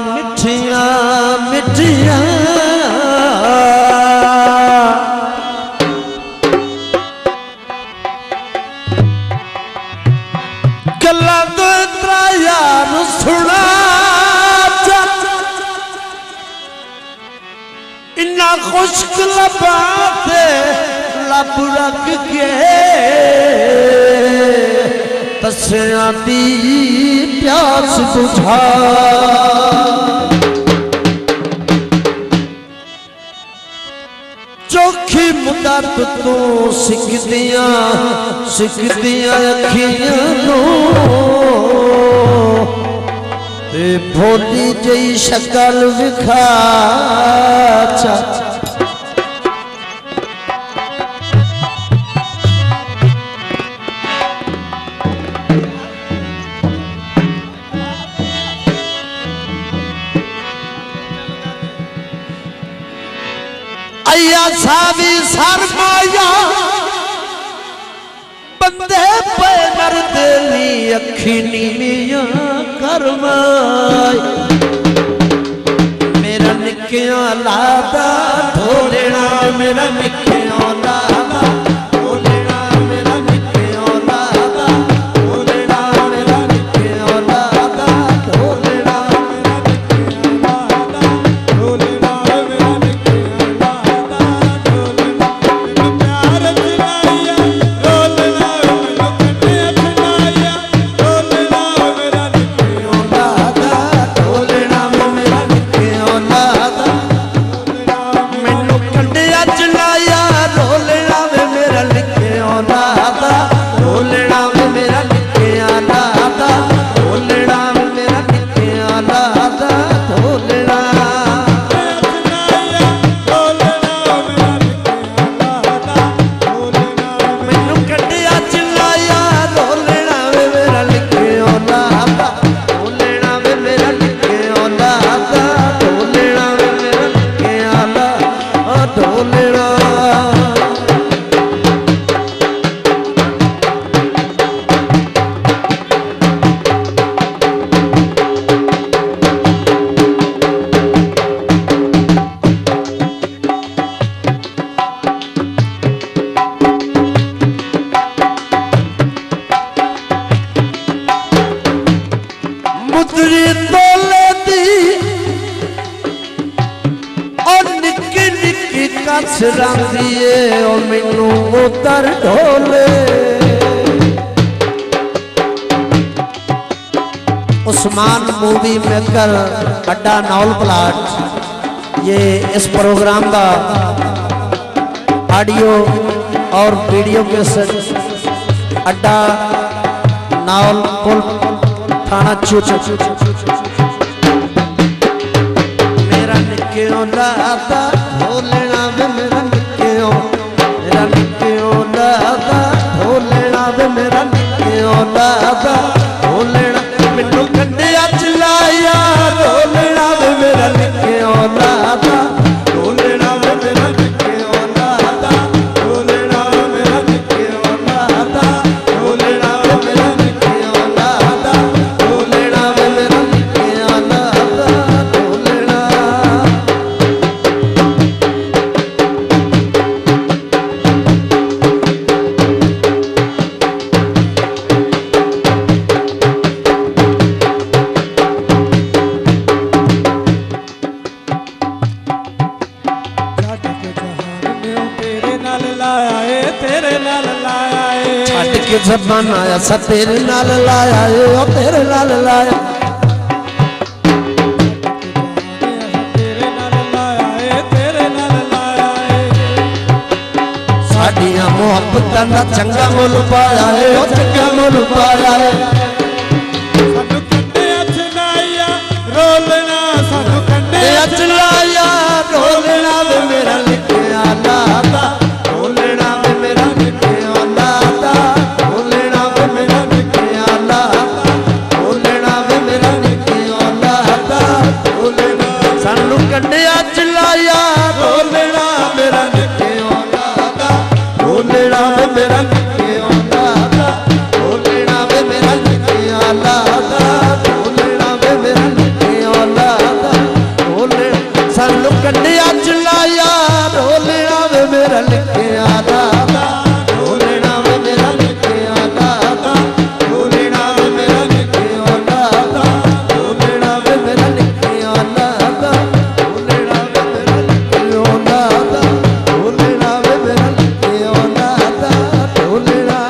मिठिया मिठिया गल्लां दो त्रा यार सुना इन्ना खुश्क लबा थे लब रख के तस्या दी प्यास बुझा चौखी मुदत तो सिखदियां अखियां नो ते भोली जई शक्ल विखा सावी सरमाया बंदे पे नरदली अखी नीलियां करमाई मेरा निक्किया लादा ढोलेना मेरा निक्किया लादा ढोलेना मेरा निक्किया लादा ढोलेना मेरा निक्किया लादा ढोलेना मेरा निक्किया लादा ढोलेना मेरा मैनू उतर ढोले उस्मान मूवी मेकर अड्डा नौल प्लाट ये इस प्रोग्राम का ऑडियो और वीडियो कैसेट अड्डा नौल पुल थाना चूच मेरा निक्कियों लादा ढोलेना वे मेरा निक्कियों लादा ढोलेना वे मेरा निक्कियों लादा ढोलेना मैनू कंडिया च लाया ढोलेना वे मेरा निक्कियों लादा ढोलेना वे मेरा निक्कियों लादा ढोलेना वे मेरा निक्कियों लादा ढोलेना वे मेरा निक्कियों लादा ढोलेना वे मेरा निक्कियों लादा ढोलेना जबान आया सा तेरे नाल लाया ओ तेरे नाल लाया साडियां मोहब्बतां दा चंगा मुल पाया है ओ चंगा मुल पाया है सानू कंडे अच लाया रोलना सानू कंडे अच लाया रोलना वे मेरा लिखिया लादा रोलना वे मेरा लिखिया लादा कंडिया चलाया ढोलेना मेरा निक्कियों लादा ढोलेना वे मेरा निक्कियों लादा ढोलेना वे मेरा लिखिया दाता ढोलना वे मेरा लिखिया दाता ढोलना वे मेरा लिखिया दाता ढोलना वे मेरा लिखिया दाता ढोलना वे मेरा लिखिया दाता ढोलना वे मेरा लिखिया दाता ढोलना।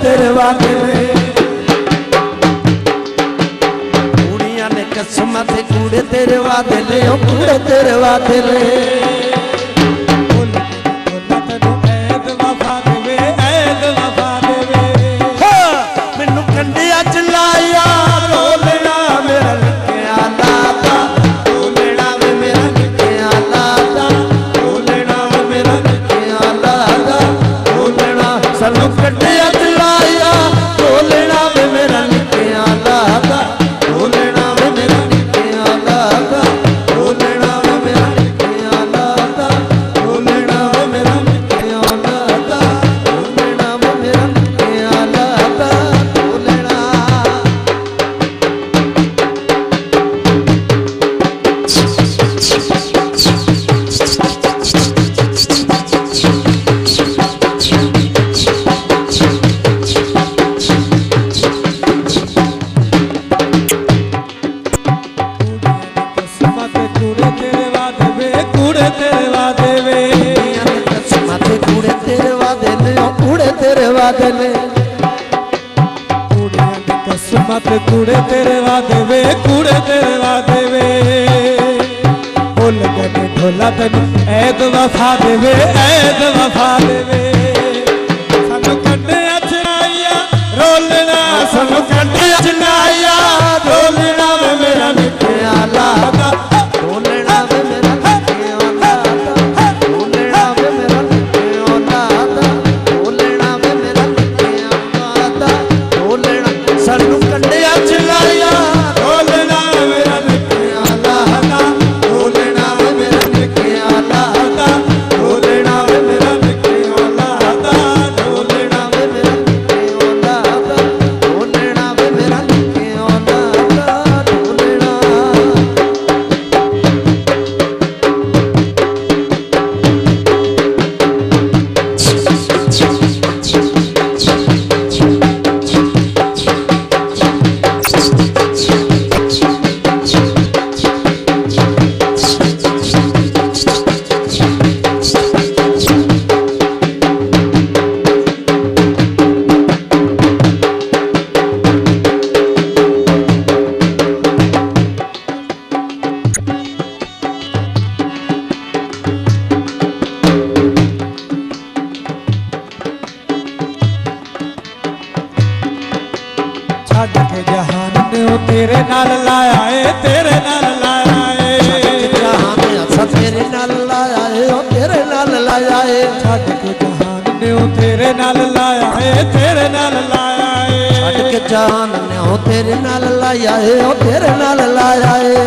तेरे वादे में कुड़ियां ने किस्मत कूड़े तेरे वादे ले कूड़े तेरे वादे ले मैनू कंडिया च लाया ढोलना मेरा लिखिया दाता ढोलना वे मेरा लिखिया दाता ढोलना वे मेरा लिखिया दाता ढोलना सानू कंडिया किस्मत कूड़े तेरे वादे वे कूड़े तेरे वादे वे भुल गए ढोला तेन ऐद वफा देवे ऐद वफा देवे सानू कंडे चनाइया रोलना सानू कंडे चनाइया रोलना वे मेरा लिखिया दाता ढोलना वे मेरा लिखिया दाता ढोलना वे मेरा लिखिया दाता ढोलना वे मेरा लिखिया दाता ढोलना सानू कंडिया चलाया ढोलना मेरा लिखिया दाता ढोलना वे मेरा लिखिया दाता ढोलना वे मेरा लिखिया दाता ढोलना वे मेरा लिखिया दाता ढोलना वे मेरा लिखिया दाता ढोलना। छड़ के जहान ने तेरे नाल लाया है तेरे नाल लाया है जहान असा तेरे नाल लाया है तेरे नाल लाया है छड़ के जहान ने तेरे नाल लाया है तेरे नाल लाया है छड़ के जहान ने तेरे नाल लाया है तेरे नाल लाया है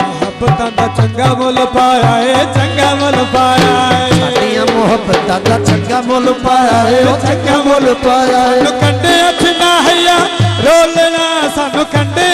मोहब्बतां दा चंगा मुल पाया है चंगा मुल पाया है साडियां मोहब्बतां दा चंगा मुल पाया है चंगा मुल पाया है कंडे अच ना हैया रोलना सानू कंडे